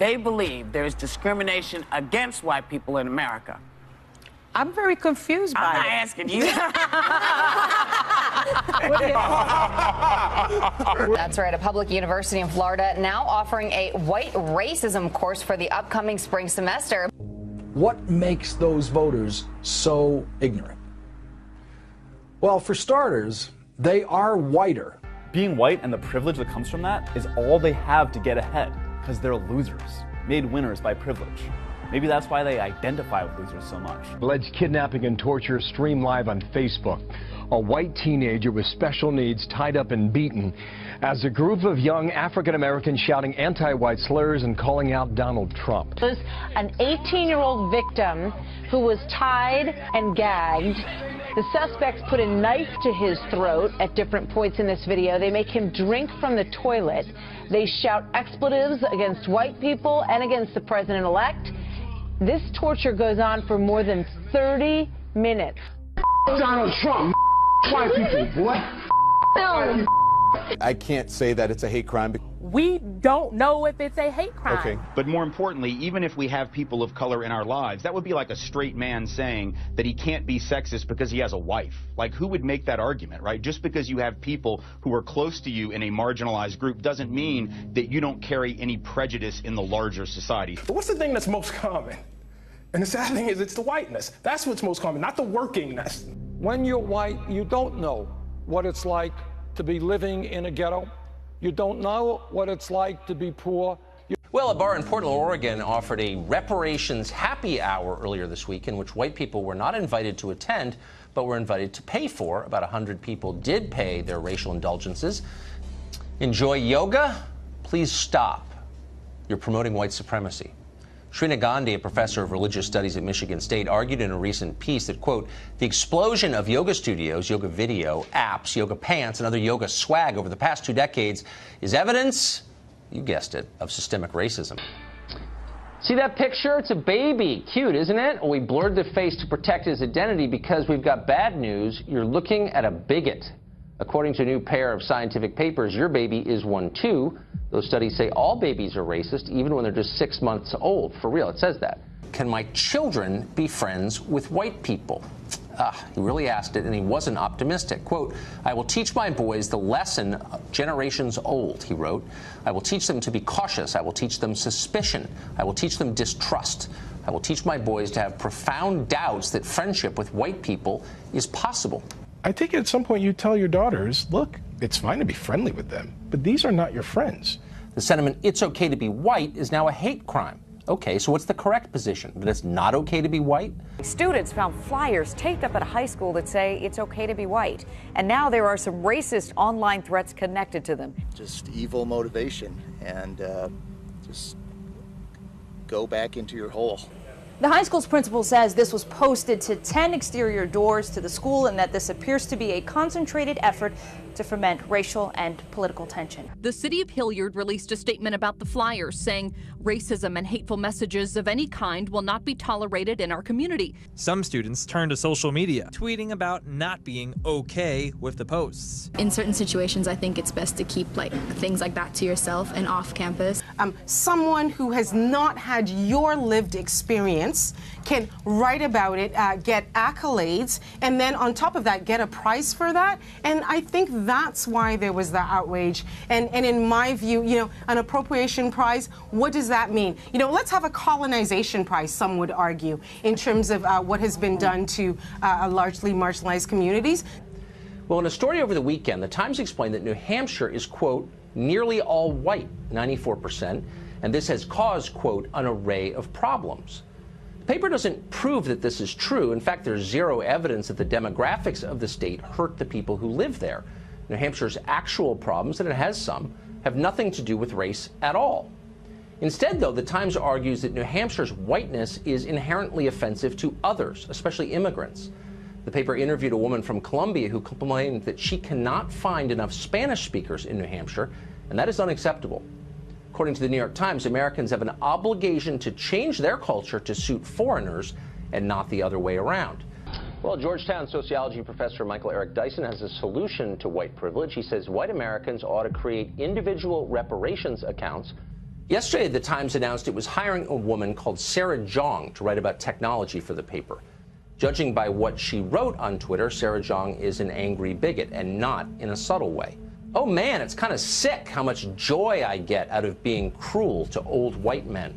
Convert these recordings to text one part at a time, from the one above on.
they believe there is discrimination against white people in America. I'm very confused by it. I'm not asking you. That's right. A public university in Florida now offering a white racism course for the upcoming spring semester. What makes those voters so ignorant? Well, for starters, they are whiter. Being white and the privilege that comes from that is all they have to get ahead, because they're losers, made winners by privilege. Maybe that's why they identify with losers so much. Alleged kidnapping and torture streamed live on Facebook. A white teenager with special needs tied up and beaten as a group of young African Americans shouting anti-white slurs and calling out Donald Trump. It was an 18-year-old victim who was tied and gagged. The suspects put a knife to his throat at different points in this video. They make him drink from the toilet. They shout expletives against white people and against the president-elect. This torture goes on for more than 30 minutes. Donald Trump, white people, what? Film. I can't say that it's a hate crime. We don't know if it's a hate crime. Okay. But more importantly, even if we have people of color in our lives, that would be like a straight man saying that he can't be sexist because he has a wife. Like, who would make that argument, right? Just because you have people who are close to you in a marginalized group doesn't mean that you don't carry any prejudice in the larger society. But what's the thing that's most common? And the sad thing is, it's the whiteness. That's what's most common, not the workingness. When you're white, you don't know what it's like to be living in a ghetto. You don't know what it's like to be poor. Well, a bar in Portland, Oregon offered a reparations happy hour earlier this week in which white people were not invited to attend, but were invited to pay for. About 100 people did pay their racial indulgences. Enjoy yoga? Please stop. You're promoting white supremacy. Srina Gandhi, a professor of religious studies at Michigan State, argued in a recent piece that, quote, the explosion of yoga studios, yoga video, apps, yoga pants, and other yoga swag over the past 2 decades is evidence, you guessed it, of systemic racism. See that picture? It's a baby. Cute, isn't it? Well, we blurred the face to protect his identity because we've got bad news. You're looking at a bigot. According to a new pair of scientific papers, your baby is one too. Those studies say all babies are racist, even when they're just 6 months old. For real, it says that. Can my children be friends with white people? He really asked it, and he wasn't optimistic. Quote, I will teach my boys the lesson generations old, he wrote. I will teach them to be cautious. I will teach them suspicion. I will teach them distrust. I will teach my boys to have profound doubts that friendship with white people is possible. I think at some point you tell your daughters, look, it's fine to be friendly with them, but these are not your friends. The sentiment, it's okay to be white, is now a hate crime. Okay, so what's the correct position? That it's not okay to be white? Students found flyers taped up at a high school that say it's okay to be white. And now there are some racist online threats connected to them. Just evil motivation, and just go back into your hole. The high school's principal says this was posted to 10 exterior doors to the school and that this appears to be a concentrated effort to foment racial and political tension. The city of Hilliard released a statement about the flyers saying racism and hateful messages of any kind will not be tolerated in our community. Some students turned to social media, tweeting about not being okay with the posts. In certain situations, I think it's best to keep things like that to yourself and off campus. Someone who has not had your lived experience can write about it, get accolades, and then on top of that, get a prize for that. And I think that's why there was the outrage. And in my view, an appropriation prize, what does that mean? Let's have a colonization prize, some would argue, in terms of what has been done to largely marginalized communities. Well, in a story over the weekend, the Times explained that New Hampshire is, quote, nearly all white, 94%, and this has caused, quote, an array of problems. The paper doesn't prove that this is true. In fact, there's zero evidence that the demographics of the state hurt the people who live there. New Hampshire's actual problems, and it has some, have nothing to do with race at all. Instead, though, the Times argues that New Hampshire's whiteness is inherently offensive to others, especially immigrants. The paper interviewed a woman from Columbia who complained that she cannot find enough Spanish speakers in New Hampshire, and that is unacceptable. According to the New York Times, Americans have an obligation to change their culture to suit foreigners and not the other way around. Well, Georgetown sociology professor Michael Eric Dyson has a solution to white privilege. He says white Americans ought to create individual reparations accounts Yesterday, the Times announced it was hiring a woman called Sarah Zhang to write about technology for the paper. Judging by what she wrote on Twitter, Sarah Zhang is an angry bigot, and not in a subtle way. Oh man, it's kind of sick how much joy I get out of being cruel to old white men.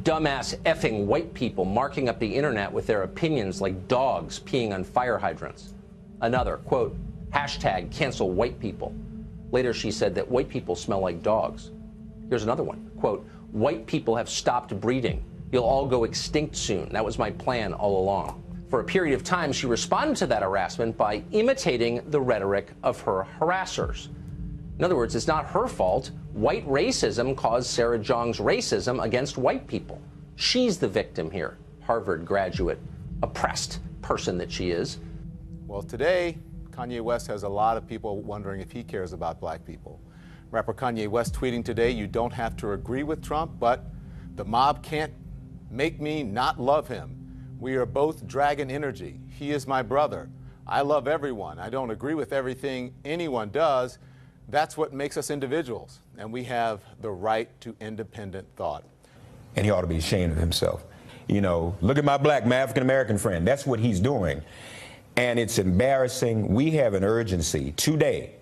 Dumbass effing white people marking up the internet with their opinions like dogs peeing on fire hydrants. Another, quote, hashtag cancel white people. Later she said that white people smell like dogs. Here's another one, quote, white people have stopped breeding. You'll all go extinct soon. That was my plan all along. For a period of time, she responded to that harassment by imitating the rhetoric of her harassers. In other words, it's not her fault. White racism caused Sarah Zhang's racism against white people. She's the victim here. Harvard graduate, oppressed person that she is. Well, today, Kanye West has a lot of people wondering if he cares about black people. Rapper Kanye West tweeting today, you don't have to agree with Trump, but the mob can't make me not love him. We are both dragon energy. He is my brother. I love everyone. I don't agree with everything anyone does. That's what makes us individuals, and we have the right to independent thought. And he ought to be ashamed of himself. You know, look at my African-American friend. That's what he's doing. And it's embarrassing. We have an urgency today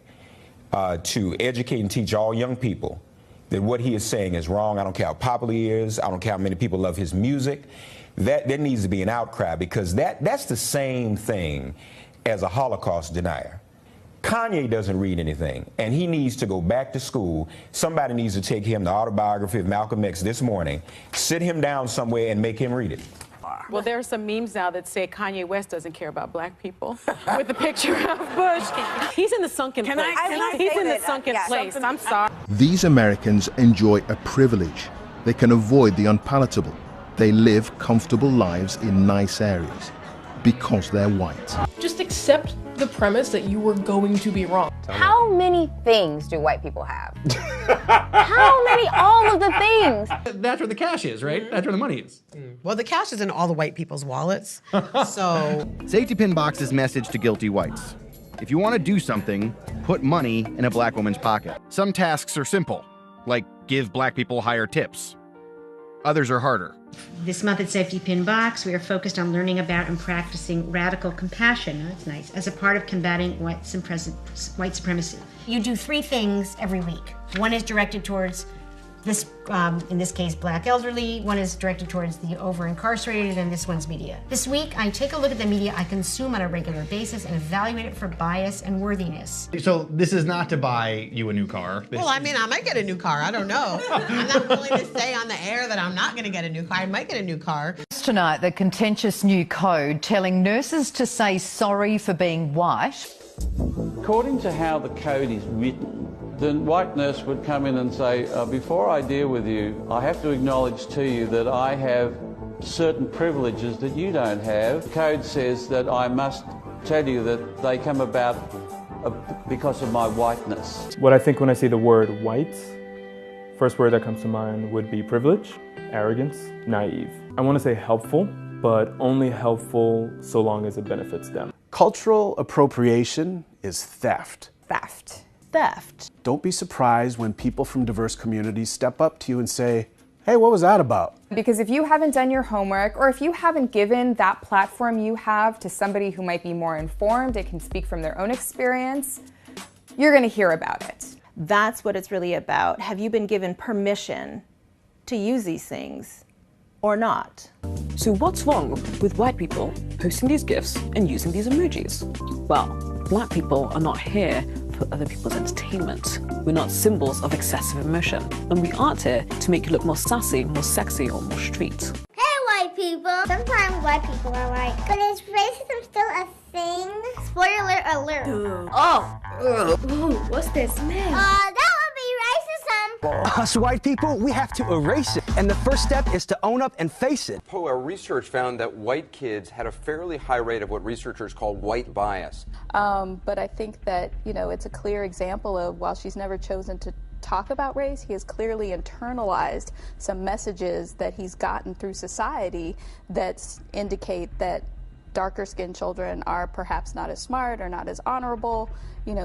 to educate and teach all young people that what he is saying is wrong. I don't care how popular he is. I don't care how many people love his music. There needs to be an outcry, because that's the same thing as a Holocaust denier. Kanye doesn't read anything, and he needs to go back to school. Somebody needs to take him the autobiography of Malcolm X this morning, sit him down somewhere, and make him read it. Well, there are some memes now that say Kanye West doesn't care about black people, with the picture of Bush. He's in the sunken place. He's in the sunken place. I'm sorry. These Americans enjoy a privilege. They can avoid the unpalatable. They live comfortable lives in nice areas because they're white. Just accept the premise that you were going to be wrong. How many things do white people have? How many? All of the things. That's where the cash is, right? That's where the money is. Well, the cash is in all the white people's wallets, so... Safety Pin Box's message to guilty whites. If you want to do something, put money in a black woman's pocket. Some tasks are simple, like give black people higher tips. Others are harder. This month at Safety Pin Box, we are focused on learning about and practicing radical compassion, that's nice, as a part of combating white supremacy. You do 3 things every week. One is directed towards this, in this case, black elderly. One is directed towards the over-incarcerated, and this one's media. This week, I take a look at the media I consume on a regular basis and evaluate it for bias and worthiness. So this is not to buy you a new car. Well, I mean, I might get a new car. I don't know. I'm not willing to say on the air that I'm not going to get a new car. I might get a new car. Tonight, the contentious new code telling nurses to say sorry for being white. According to how the code is written, the white nurse would come in and say, before I deal with you, I have to acknowledge to you that I have certain privileges that you don't have. The code says that I must tell you that they come about because of my whiteness. What I think when I see the word white, first word that comes to mind would be privilege, arrogance, naive. I want to say helpful, but only helpful so long as it benefits them. Cultural appropriation is theft. Theft. Don't be surprised when people from diverse communities step up to you and say, hey, what was that about? Because if you haven't done your homework, or if you haven't given that platform you have to somebody who might be more informed and can speak from their own experience, you're going to hear about it. That's what it's really about. Have you been given permission to use these things or not? So what's wrong with white people posting these GIFs and using these emojis? Well, black people are not here for other people's entertainment. We're not symbols of excessive emotion, and we aren't here to make you look more sassy, more sexy, or more street. Hey, white people! Sometimes white people are like, but is racism still a thing? Spoiler alert. Ooh, what's this smell? That would be racism. Us white people, we have to erase it. And the first step is to own up and face it. Our research found that white kids had a fairly high rate of what researchers call white bias. But I think that, it's a clear example of, while she's never chosen to talk about race, he has clearly internalized some messages that he's gotten through society that indicate that darker skinned children are perhaps not as smart or not as honorable,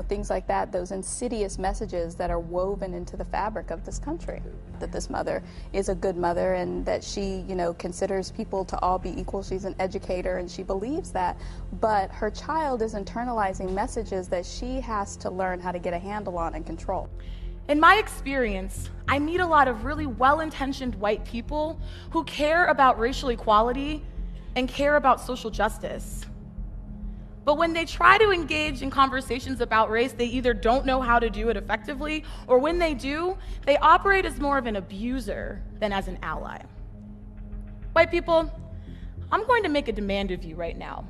things like that, those insidious messages that are woven into the fabric of this country. That this mother is a good mother and that she, considers people to all be equal. She's an educator and she believes that, but her child is internalizing messages that she has to learn how to get a handle on and control. In my experience, I meet a lot of really well-intentioned white people who care about racial equality and care about social justice. But when they try to engage in conversations about race, they either don't know how to do it effectively, or when they do, they operate as more of an abuser than as an ally. White people, I'm going to make a demand of you right now.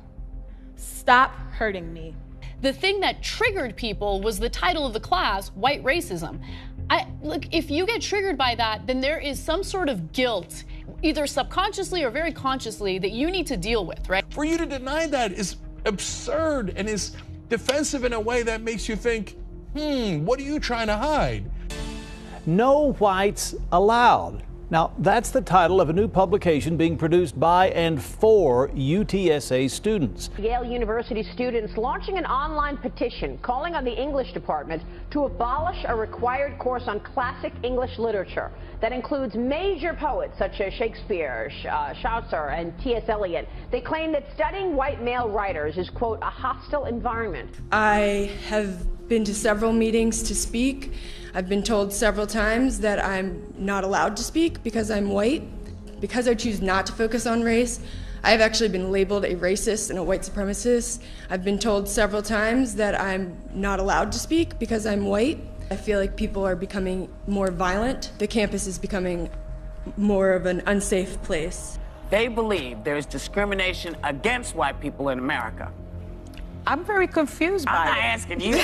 Stop hurting me. The thing that triggered people was the title of the class, White Racism. Look, if you get triggered by that, then there is some sort of guilt, either subconsciously or very consciously, that you need to deal with, right? For you to deny that is absurd and is defensive in a way that makes you think, what are you trying to hide? No Whites Allowed. Now, that's the title of a new publication being produced by and for UTSA students. Yale University students launching an online petition calling on the English department to abolish a required course on classic English literature that includes major poets such as Shakespeare, Chaucer, and T.S. Eliot. They claim that studying white male writers is, quote, a hostile environment. I have been to several meetings to speak. I've been told several times that I'm not allowed to speak because I'm white. Because I choose not to focus on race, I've actually been labeled a racist and a white supremacist. I've been told several times that I'm not allowed to speak because I'm white. I feel like people are becoming more violent. The campus is becoming more of an unsafe place. They believe there is discrimination against white people in America. I'm very confused by it. I'm not asking you.